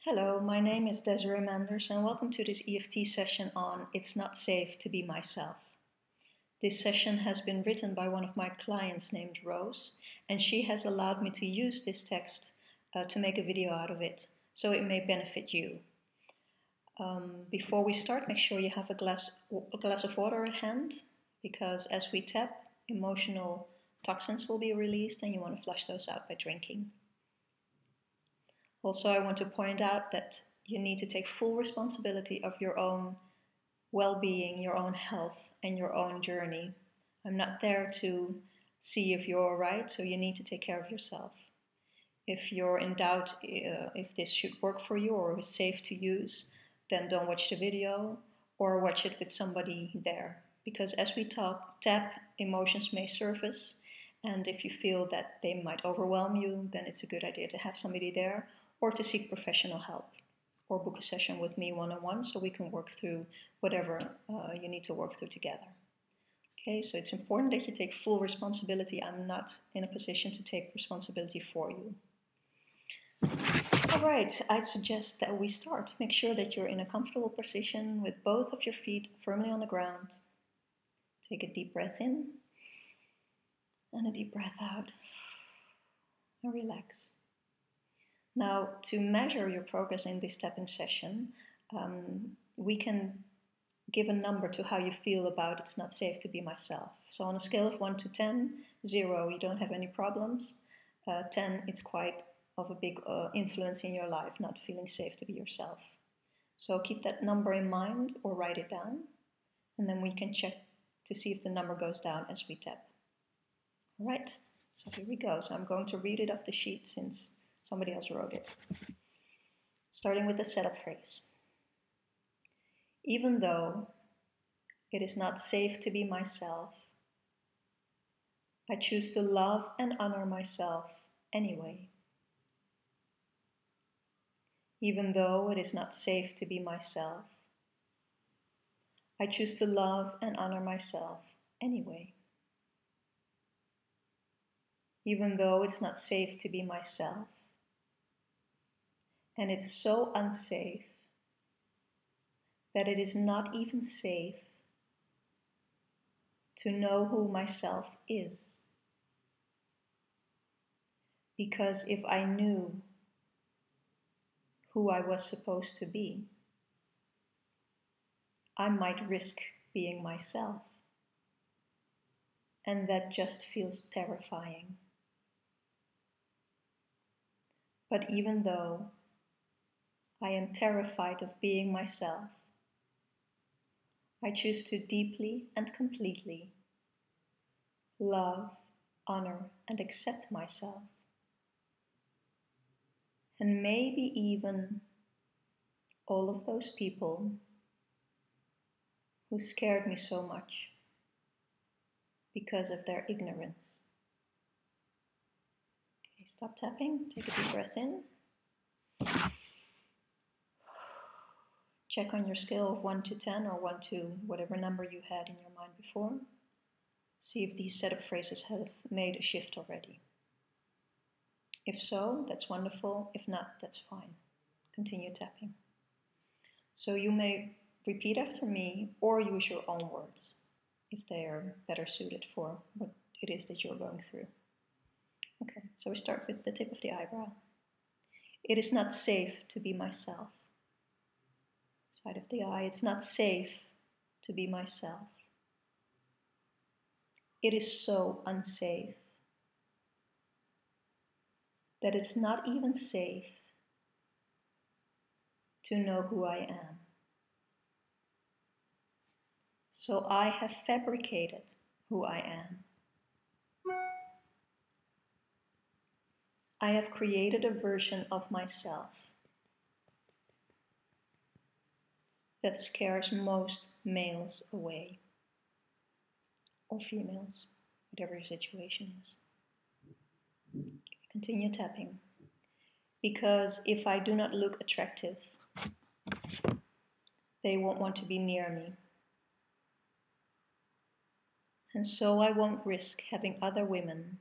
Hello, my name is Desiree Manders and welcome to this EFT session on It's Not Safe to Be Myself. This session has been written by one of my clients named Rose, and she has allowed me to use this text to make a video out of it, so it may benefit you. Before we start, make sure you have a glass of water at hand, because as we tap, emotional toxins will be released and you want to flush those out by drinking. Also, I want to point out that you need to take full responsibility of your own well-being, your own health, and your own journey. I'm not there to see if you're all right, so you need to take care of yourself. If you're in doubt if this should work for you or is safe to use, then don't watch the video or watch it with somebody there. Because as we tap, emotions may surface, and if you feel that they might overwhelm you, then it's a good idea to have somebody there, or to seek professional help, or book a session with me one-on-one so we can work through whatever you need to work through together. Okay, so it's important that you take full responsibility. I'm not in a position to take responsibility for you. All right, I'd suggest that we start. Make sure that you're in a comfortable position with both of your feet firmly on the ground. Take a deep breath in and a deep breath out, and relax. Now, to measure your progress in this tapping session, we can give a number to how you feel about it's not safe to be myself. So on a scale of 1 to 10, 0, you don't have any problems. 10, it's quite of a big influence in your life, not feeling safe to be yourself. So keep that number in mind or write it down, and then we can check to see if the number goes down as we tap. All right, so here we go. So I'm going to read it off the sheet since somebody else wrote it. Starting with the setup phrase. Even though it is not safe to be myself, I choose to love and honor myself anyway. Even though it is not safe to be myself, I choose to love and honor myself anyway. Even though it's not safe to be myself, and it's so unsafe that it is not even safe to know who myself is. Because if I knew who I was supposed to be, I might risk being myself. And that just feels terrifying. But even though I am terrified of being myself, I choose to deeply and completely love, honor, and accept myself. And maybe even all of those people who scared me so much because of their ignorance. Okay, stop tapping, take a deep breath in. Check on your scale of 1 to 10 or 1 to whatever number you had in your mind before. See if these setup phrases have made a shift already. If so, that's wonderful. If not, that's fine. Continue tapping. So you may repeat after me or use your own words if they are better suited for what it is that you're going through. Okay, so we start with the tip of the eyebrow. It is not safe to be myself. Side of the eye, it's not safe to be myself. It is so unsafe that it's not even safe to know who I am. So I have fabricated who I am. I have created a version of myself that scares most males away, or females, whatever your situation is. Continue tapping. Because if I do not look attractive, they won't want to be near me. And so I won't risk having other women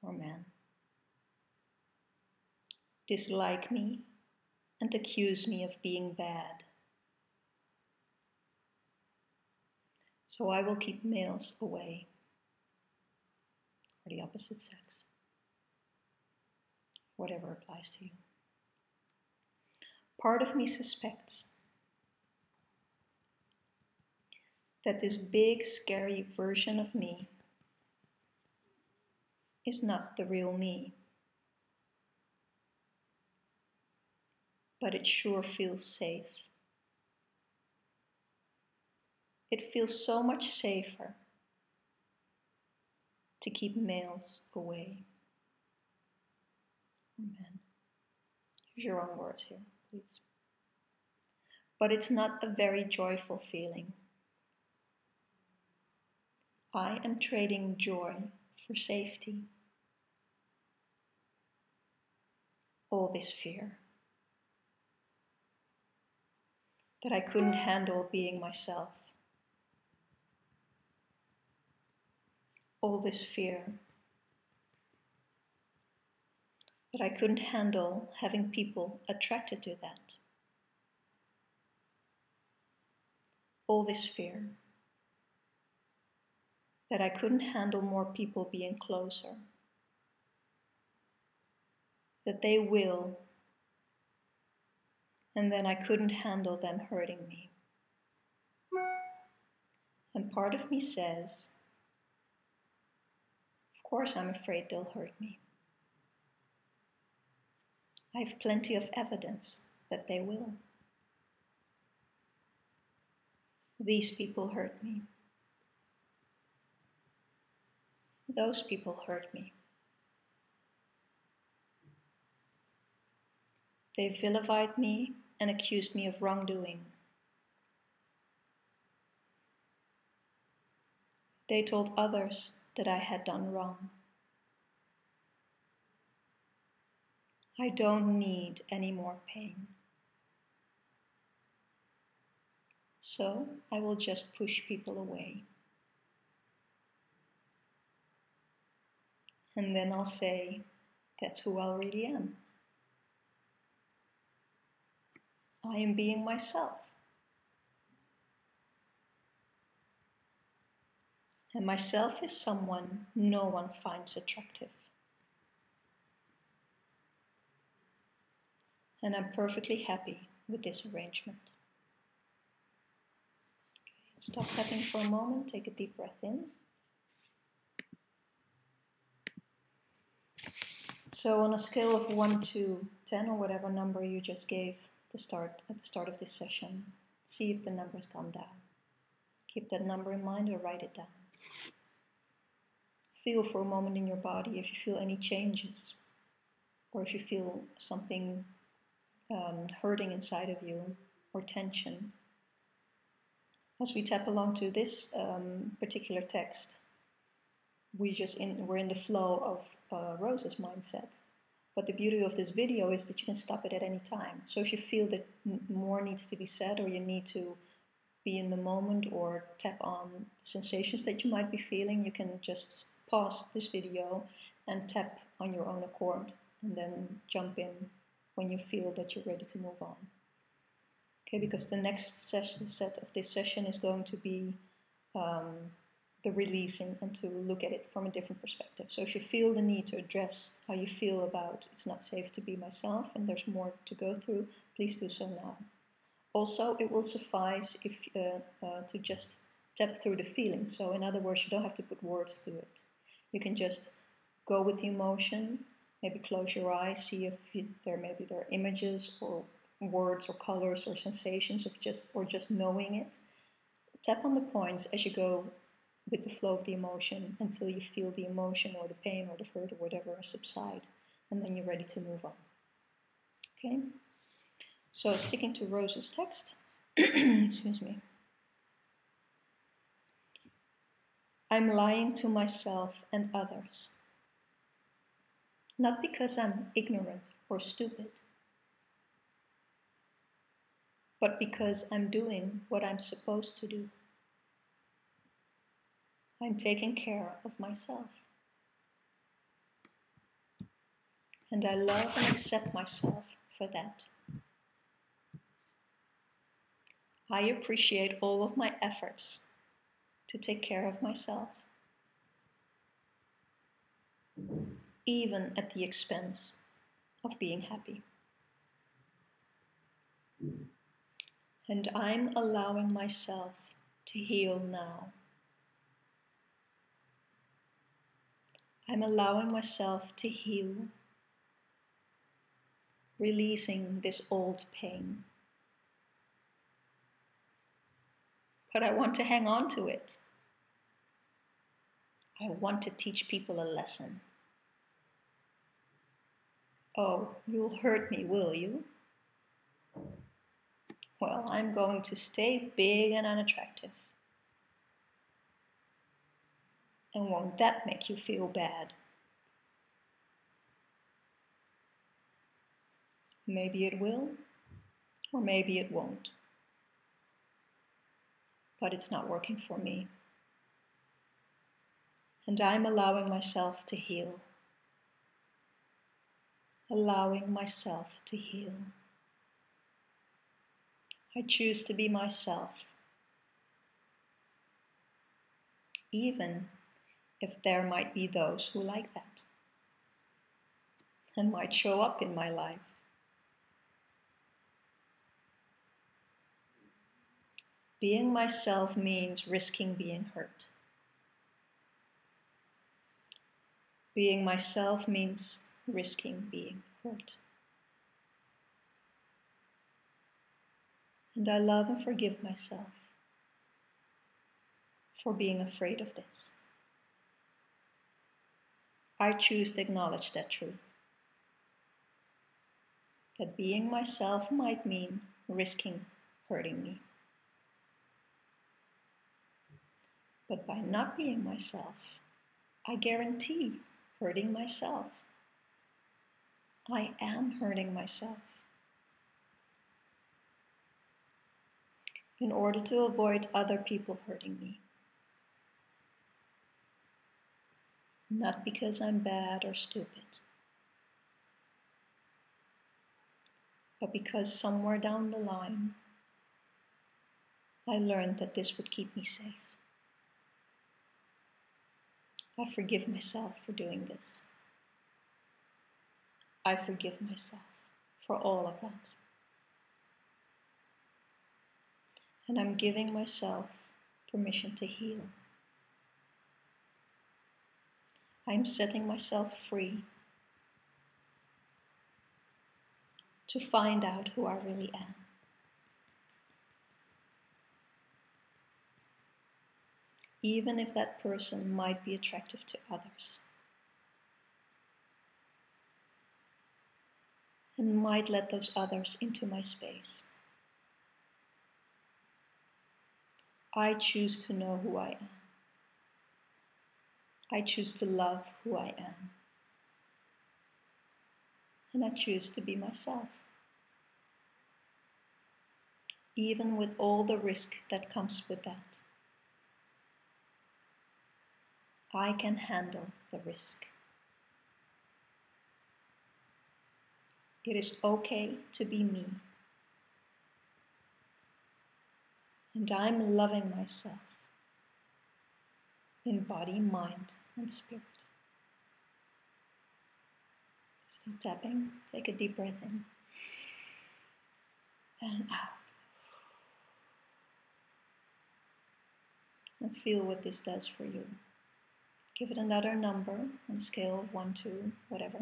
or men dislike me, and accuse me of being bad. So I will keep males away, or the opposite sex, whatever applies to you. Part of me suspects that this big, scary version of me is not the real me, but it sure feels safe. It feels so much safer to keep males away. Amen. Use your own words here, please. But it's not a very joyful feeling. I am trading joy for safety. All this fear that I couldn't handle being myself. All this fear that I couldn't handle having people attracted to that. All this fear that I couldn't handle more people being closer. That they will, and then I couldn't handle them hurting me. And part of me says, of course I'm afraid they'll hurt me. I have plenty of evidence that they will. These people hurt me. Those people hurt me. They vilified me and accused me of wrongdoing. They told others that I had done wrong. I don't need any more pain. So I will just push people away. And then I'll say, that's who I really am. I am being myself. And myself is someone no one finds attractive. And I'm perfectly happy with this arrangement. Stop tapping for a moment, take a deep breath in. So on a scale of 1 to 10, or whatever number you just gave at the start of this session, see if the numbers come down. Keep that number in mind or write it down. Feel for a moment in your body if you feel any changes, or if you feel something hurting inside of you, or tension. As we tap along to this particular text, we're in the flow of Rose's mindset. But the beauty of this video is that you can stop it at any time. So if you feel that more needs to be said, or you need to be in the moment or tap on sensations that you might be feeling, you can just pause this video and tap on your own accord, and then jump in when you feel that you're ready to move on. Okay, because the next set of this session is going to be the releasing, and to look at it from a different perspective. So if you feel the need to address how you feel about it's not safe to be myself and there's more to go through, please do so now. Also, it will suffice if to just tap through the feeling. So in other words, you don't have to put words to it. You can just go with the emotion, maybe close your eyes, see if there are images or words or colors or sensations of just knowing it. Tap on the points as you go with the flow of the emotion until you feel the emotion or the pain or the hurt or whatever subside, and then you're ready to move on. Okay? So sticking to Rose's text, excuse me. I'm lying to myself and others, not because I'm ignorant or stupid, but because I'm doing what I'm supposed to do. I'm taking care of myself. And I love and accept myself for that. I appreciate all of my efforts to take care of myself, even at the expense of being happy. And I'm allowing myself to heal now. I'm allowing myself to heal, releasing this old pain. But I want to hang on to it. I want to teach people a lesson. Oh, you'll hurt me, will you? Well, I'm going to stay big and unattractive. And won't that make you feel bad? Maybe it will, or maybe it won't. But it's not working for me. And I'm allowing myself to heal. Allowing myself to heal. I choose to be myself, even if there might be those who like that and might show up in my life. Being myself means risking being hurt. Being myself means risking being hurt. And I love and forgive myself for being afraid of this. I choose to acknowledge that truth. That being myself might mean risking hurting me. But by not being myself, I guarantee hurting myself. I am hurting myself. In order to avoid other people hurting me. Not because I'm bad or stupid, but because somewhere down the line, I learned that this would keep me safe. I forgive myself for doing this. I forgive myself for all of that. And I'm giving myself permission to heal. I'm setting myself free to find out who I really am. Even if that person might be attractive to others. And might let those others into my space. I choose to know who I am. I choose to love who I am. And I choose to be myself. Even with all the risk that comes with that. I can handle the risk. It is okay to be me. And I'm loving myself in body, mind, and spirit. Stop tapping. Take a deep breath in and out. And feel what this does for you. Give it another number on a scale of 1 to whatever.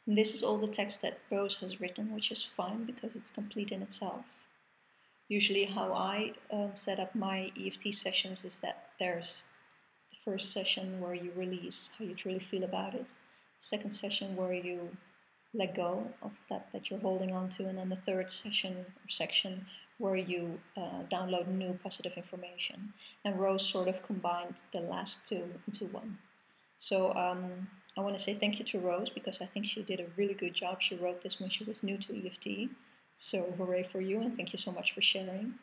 And this is all the text that Rose has written, which is fine because it's complete in itself. Usually how I set up my EFT sessions is that there's the first session where you release how you truly feel about it. Second session where you let go of that you're holding on to. And then the third session or section where you download new positive information. And Rose sort of combined the last two into one. So I want to say thank you to Rose because I think she did a really good job. She wrote this when she was new to EFT. So hooray for you, and thank you so much for sharing.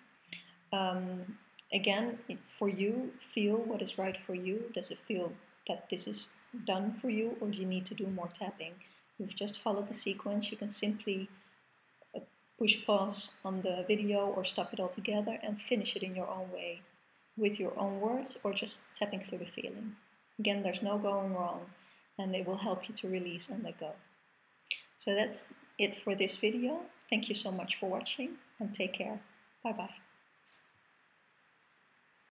Again, for you, feel what is right for you. Does it feel that this is done for you, or do you need to do more tapping? You've just followed the sequence. You can simply push pause on the video or stop it altogether and finish it in your own way with your own words or just tapping through the feeling. Again, there's no going wrong, and it will help you to release and let go. So that's it for this video. Thank you so much for watching, and take care. Bye bye.